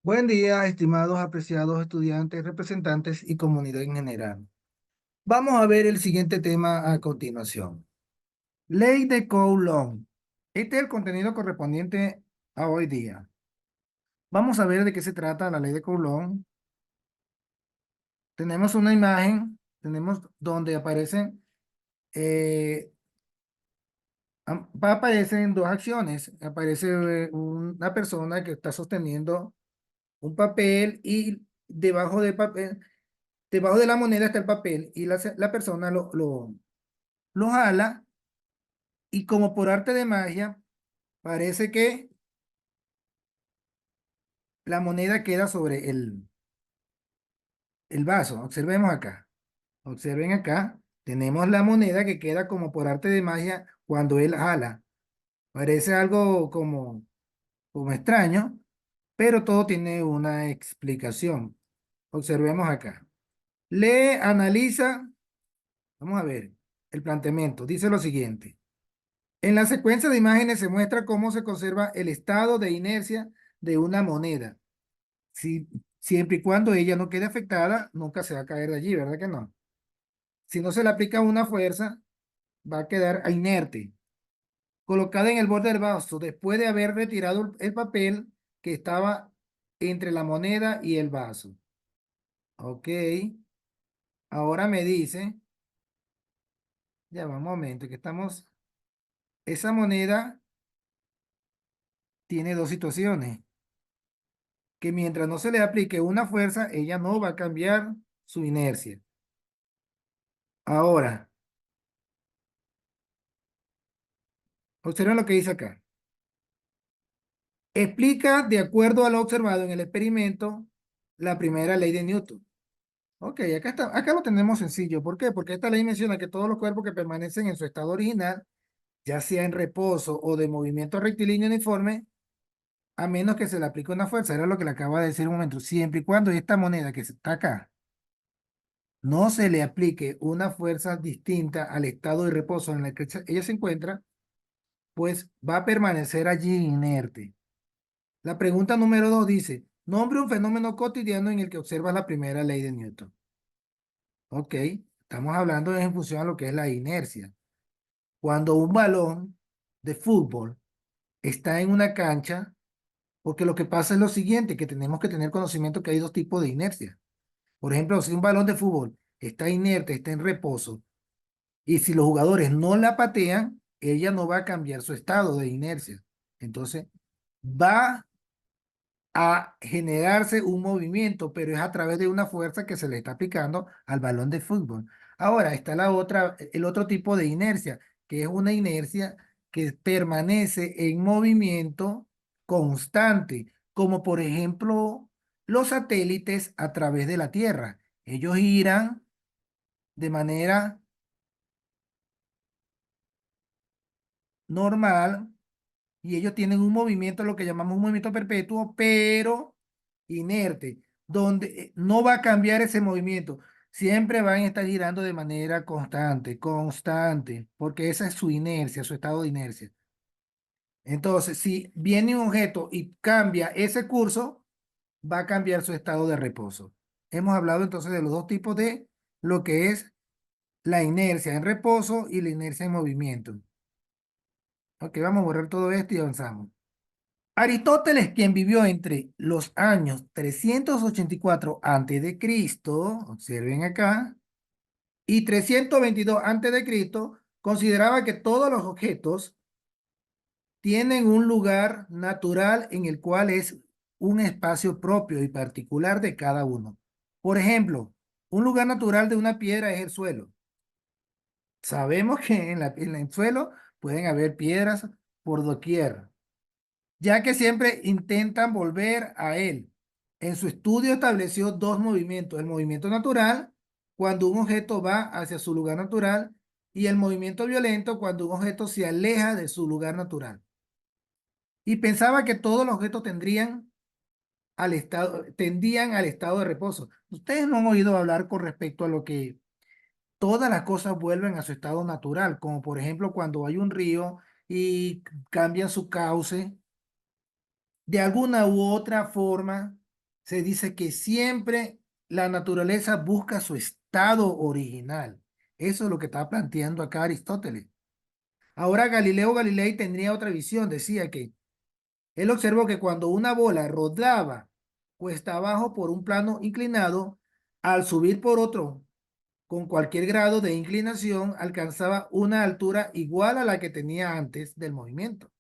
Buen día, estimados apreciados estudiantes, representantes y comunidad en general. Vamos a ver el siguiente tema a continuación. Ley de Coulomb. Este es el contenido correspondiente a hoy día. Vamos a ver de qué se trata la ley de Coulomb. Tenemos una imagen, tenemos donde eh, aparecen dos acciones. Aparece una persona que está sosteniendo un papel y debajo del papel. Debajo de la moneda está el papel y la persona lo jala y como por arte de magia, parece que la moneda queda sobre el vaso. Observemos acá. Observen acá. Tenemos la moneda que queda como por arte de magia cuando él jala. Parece algo como extraño, pero todo tiene una explicación. Observemos acá. Lee, analiza. Vamos a ver el planteamiento. Dice lo siguiente. En la secuencia de imágenes se muestra cómo se conserva el estado de inercia de una moneda. Si, siempre y cuando ella no quede afectada, nunca se va a caer de allí, ¿verdad que no? Si no se le aplica una fuerza, va a quedar inerte, colocada en el borde del vaso, después de haber retirado el papel que estaba entre la moneda y el vaso. Ok, ahora me dice, ya va un momento, que estamos, esa moneda tiene dos situaciones. Que mientras no se le aplique una fuerza, ella no va a cambiar su inercia. Ahora, observen lo que dice acá. Explica, de acuerdo a lo observado en el experimento, la primera ley de Newton. Ok, acá está, acá lo tenemos sencillo. ¿Por qué? Porque esta ley menciona que todos los cuerpos que permanecen en su estado original, ya sea en reposo o de movimiento rectilíneo uniforme, a menos que se le aplique una fuerza, era lo que le acaba de decir un momento, siempre y cuando esta moneda que está acá no se le aplique una fuerza distinta al estado de reposo en el que ella se encuentra, pues va a permanecer allí inerte. La pregunta número 2 dice, nombre un fenómeno cotidiano en el que observas la primera ley de Newton. Ok, estamos hablando en función a lo que es la inercia. Cuando un balón de fútbol está en una cancha, porque lo que pasa es lo siguiente, que tenemos que tener conocimiento que hay dos tipos de inercia. Por ejemplo, si un balón de fútbol está inerte, está en reposo, y si los jugadores no la patean, ella no va a cambiar su estado de inercia. Entonces, va a generarse un movimiento, pero es a través de una fuerza que se le está aplicando al balón de fútbol. Ahora está el otro tipo de inercia, que es una inercia que permanece en movimiento constante, como por ejemplo los satélites a través de la Tierra. Ellos giran de manera normal y ellos tienen un movimiento, lo que llamamos un movimiento perpetuo, pero inerte, donde no va a cambiar ese movimiento. Siempre van a estar girando de manera constante, constante, porque esa es su inercia, su estado de inercia. Entonces, si viene un objeto y cambia ese curso, va a cambiar su estado de reposo. Hemos hablado entonces de los dos tipos de lo que es la inercia en reposo y la inercia en movimiento. Ok, vamos a borrar todo esto y avanzamos. Aristóteles, quien vivió entre los años 384 antes de Cristo, observen acá, y 322 antes de Cristo, consideraba que todos los objetos tienen un lugar natural en el cual es un espacio propio y particular de cada uno. Por ejemplo, un lugar natural de una piedra es el suelo. Sabemos que en el suelo pueden haber piedras por doquier, ya que siempre intentan volver a él. En su estudio estableció dos movimientos, el movimiento natural, cuando un objeto va hacia su lugar natural, y el movimiento violento, cuando un objeto se aleja de su lugar natural. Y pensaba que todos los objetos tendían al estado de reposo. Ustedes no han oído hablar con respecto a lo que todas las cosas vuelven a su estado natural, como por ejemplo cuando hay un río y cambian su cauce de alguna u otra forma. Se dice que siempre la naturaleza busca su estado original. Eso es lo que está planteando acá Aristóteles. Ahora Galileo Galilei tendría otra visión. Decía que él observó que cuando una bola rodaba cuesta abajo por un plano inclinado, al subir por otro con cualquier grado de inclinación, alcanzaba una altura igual a la que tenía antes del movimiento.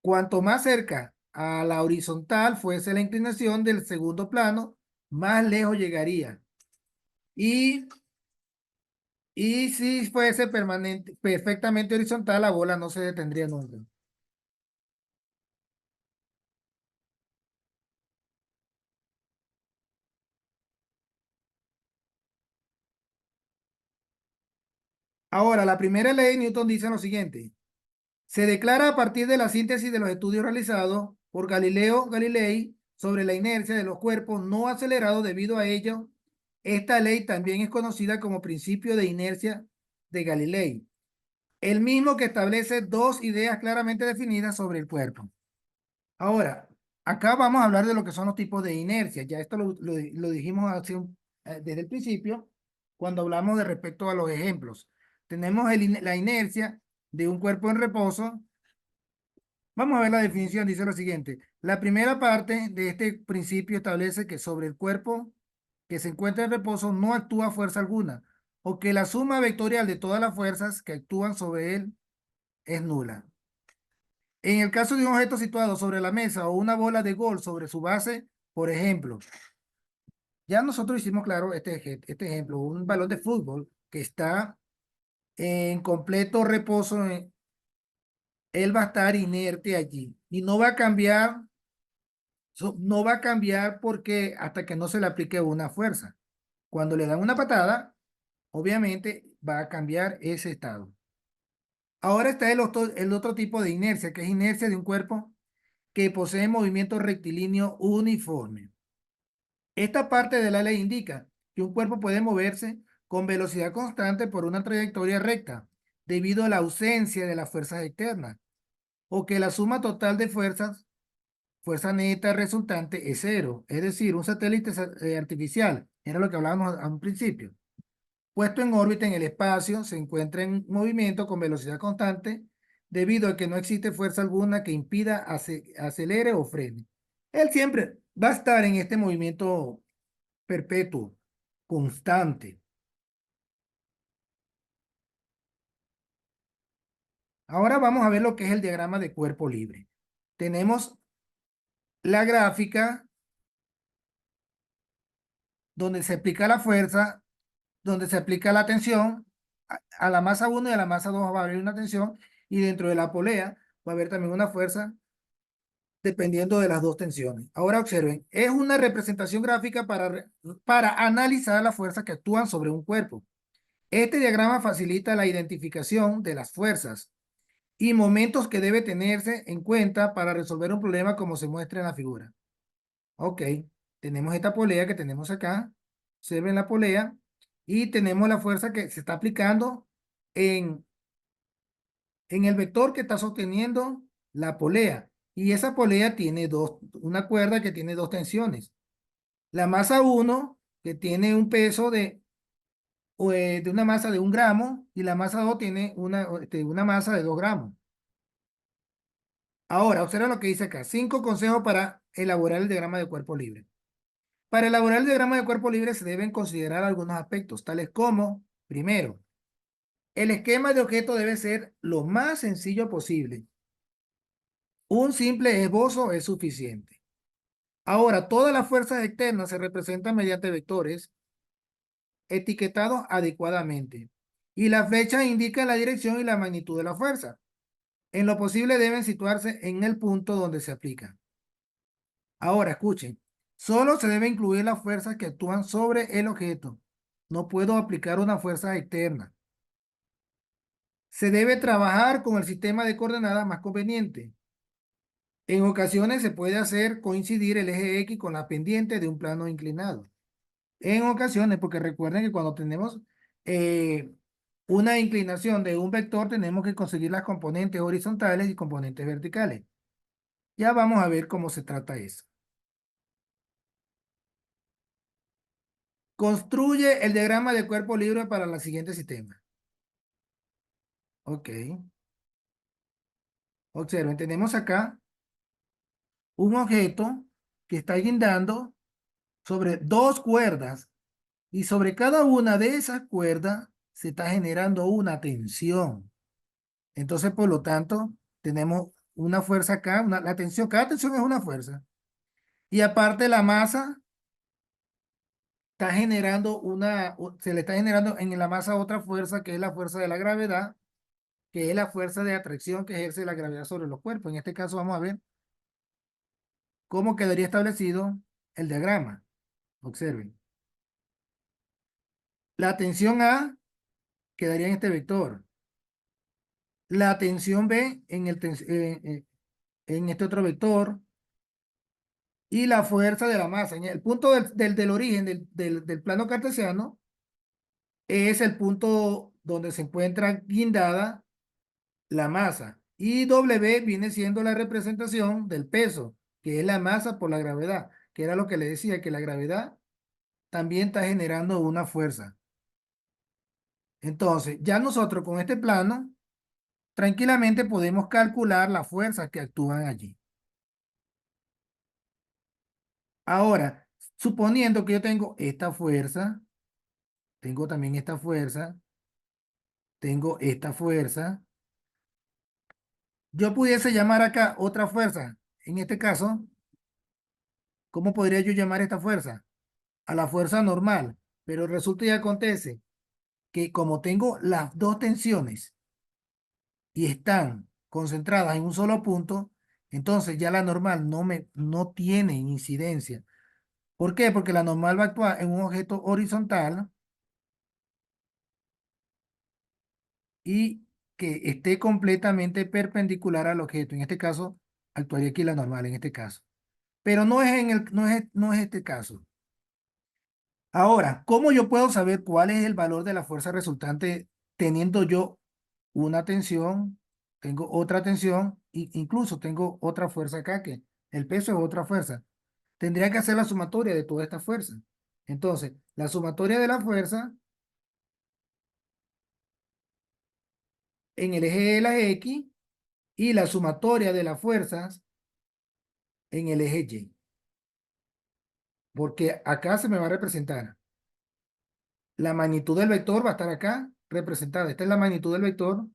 Cuanto más cerca a la horizontal fuese la inclinación del segundo plano, más lejos llegaría. Y, y si fuese permanente, perfectamente horizontal, la bola no se detendría nunca. Ahora, la primera ley de Newton dice lo siguiente. Se declara a partir de la síntesis de los estudios realizados por Galileo Galilei sobre la inercia de los cuerpos no acelerados. Debido a ello, esta ley también es conocida como principio de inercia de Galilei, el mismo que establece dos ideas claramente definidas sobre el cuerpo. Ahora, acá vamos a hablar de lo que son los tipos de inercia. Ya esto lo dijimos desde el principio, cuando hablamos de respecto a los ejemplos. Tenemos la inercia de un cuerpo en reposo. Vamos a ver la definición, dice lo siguiente. La primera parte de este principio establece que sobre el cuerpo que se encuentra en reposo no actúa fuerza alguna, o que la suma vectorial de todas las fuerzas que actúan sobre él es nula. En el caso de un objeto situado sobre la mesa o una bola de golf sobre su base, por ejemplo, ya nosotros hicimos claro este ejemplo, un balón de fútbol que está en completo reposo, él va a estar inerte allí y no va a cambiar. No va a cambiar porque hasta que no se le aplique una fuerza. Cuando le dan una patada, obviamente va a cambiar ese estado. Ahora está el otro tipo de inercia, que es inercia de un cuerpo que posee movimiento rectilíneo uniforme. Esta parte de la ley indica que un cuerpo puede moverse con velocidad constante por una trayectoria recta debido a la ausencia de las fuerzas externas, o que la suma total de fuerza neta resultante es cero. Es decir, un satélite artificial, era lo que hablábamos a un principio, puesto en órbita en el espacio, se encuentra en movimiento con velocidad constante debido a que no existe fuerza alguna que impida acelere o frene. Él siempre va a estar en este movimiento perpetuo, constante. Ahora vamos a ver lo que es el diagrama de cuerpo libre. Tenemos la gráfica donde se aplica la fuerza, donde se aplica la tensión. A la masa 1 y a la masa 2 va a haber una tensión, y dentro de la polea va a haber también una fuerza dependiendo de las dos tensiones. Ahora observen, es una representación gráfica para analizar las fuerzas que actúan sobre un cuerpo. Este diagrama facilita la identificación de las fuerzas y momentos que debe tenerse en cuenta para resolver un problema como se muestra en la figura. Ok, tenemos esta polea que tenemos acá, observen la polea, y tenemos la fuerza que se está aplicando en, en el vector que está sosteniendo la polea. Y esa polea tiene una cuerda que tiene dos tensiones. La masa 1, que tiene un peso de una masa de 1 gramo, y la masa 2 tiene una masa de 2 gramos. Ahora, observa lo que dice acá. 5 consejos para elaborar el diagrama de cuerpo libre. Para elaborar el diagrama de cuerpo libre se deben considerar algunos aspectos, tales como, primero, el esquema de objeto debe ser lo más sencillo posible. Un simple esbozo es suficiente. Ahora, todas las fuerzas externas se representan mediante vectores etiquetados adecuadamente, y las flechas indican la dirección y la magnitud de la fuerza. En lo posible deben situarse en el punto donde se aplica. Ahora, escuchen, solo se debe incluir las fuerzas que actúan sobre el objeto. No puedo aplicar una fuerza externa. Se debe trabajar con el sistema de coordenadas más conveniente. En ocasiones se puede hacer coincidir el eje X con la pendiente de un plano inclinado. En ocasiones, porque recuerden que cuando tenemos eh, una inclinación de un vector, tenemos que conseguir las componentes horizontales y componentes verticales. Ya vamos a ver cómo se trata eso. Construye el diagrama de cuerpo libre para el siguiente sistema. Ok. Observen, tenemos acá un objeto que está guindando sobre dos cuerdas y sobre cada una de esas cuerdas se está generando una tensión. Entonces, por lo tanto, tenemos una fuerza acá, la tensión, cada tensión es una fuerza. Y aparte la masa está generando se le está generando en la masa otra fuerza que es la fuerza de la gravedad, que es la fuerza de atracción que ejerce la gravedad sobre los cuerpos. En este caso vamos a ver cómo quedaría establecido el diagrama. Observen. La tensión A quedaría en este vector. La tensión B en este otro vector. Y la fuerza de la masa. En el punto del origen del plano cartesiano es el punto donde se encuentra guindada la masa. Y W viene siendo la representación del peso, que es la masa por la gravedad, que era lo que le decía, que la gravedad también está generando una fuerza. Entonces, ya nosotros con este plano, tranquilamente podemos calcular las fuerzas que actúan allí. Ahora, suponiendo que yo tengo esta fuerza, tengo también esta fuerza, tengo esta fuerza, yo pudiese llamar acá otra fuerza. En este caso, ¿cómo podría yo llamar esta fuerza? A la fuerza normal. Pero resulta y acontece que como tengo las dos tensiones y están concentradas en un solo punto, entonces ya la normal no tiene incidencia. ¿Por qué? Porque la normal va a actuar en un objeto horizontal y que esté completamente perpendicular al objeto. En este caso, actuaría aquí la normal, en este caso. Pero no es este caso. Ahora, ¿cómo yo puedo saber cuál es el valor de la fuerza resultante teniendo yo una tensión, tengo otra tensión e incluso tengo otra fuerza acá que el peso es otra fuerza? Tendría que hacer la sumatoria de toda esta fuerza. Entonces, la sumatoria de la fuerza en el eje de la X y la sumatoria de las fuerzas en el eje Y. Porque acá se me va a representar la magnitud del vector, va a estar acá representada. Esta es la magnitud del vector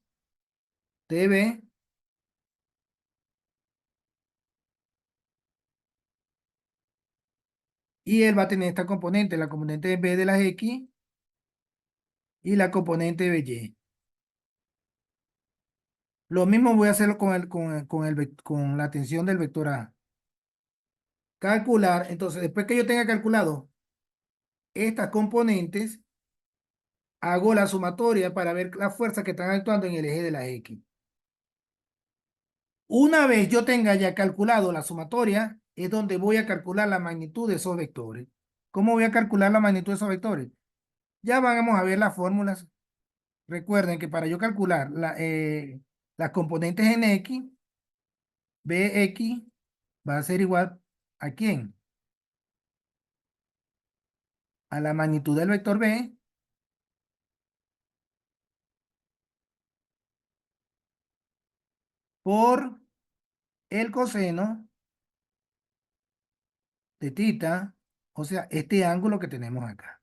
TB y él va a tener esta componente, la componente B de las X y la componente BY. Lo mismo voy a hacerlo con la tensión del vector A. Calcular, entonces después que yo tenga calculado estas componentes, hago la sumatoria para ver las fuerzas que están actuando en el eje de la X. Una vez yo tenga ya calculado la sumatoria, es donde voy a calcular la magnitud de esos vectores. ¿Cómo voy a calcular la magnitud de esos vectores? Ya vamos a ver las fórmulas. Recuerden que para yo calcular las componentes en X, Bx va a ser igual ¿a quién? A la magnitud del vector B por el coseno de tita, o sea, este ángulo que tenemos acá.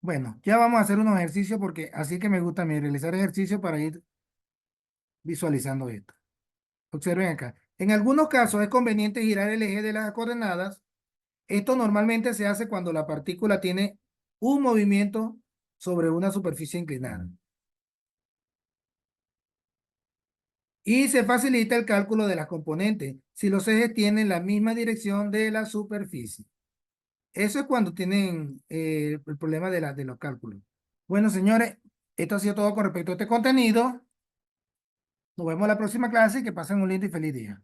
Bueno, ya vamos a hacer unos ejercicios porque así que me gusta a mí realizar ejercicios para ir visualizando esto. Observen acá. En algunos casos es conveniente girar el eje de las coordenadas. Esto normalmente se hace cuando la partícula tiene un movimiento sobre una superficie inclinada. Y se facilita el cálculo de las componentes si los ejes tienen la misma dirección de la superficie. Eso es cuando tienen el problema de los cálculos. Bueno, señores, esto ha sido todo con respecto a este contenido. Nos vemos en la próxima clase y que pasen un lindo y feliz día.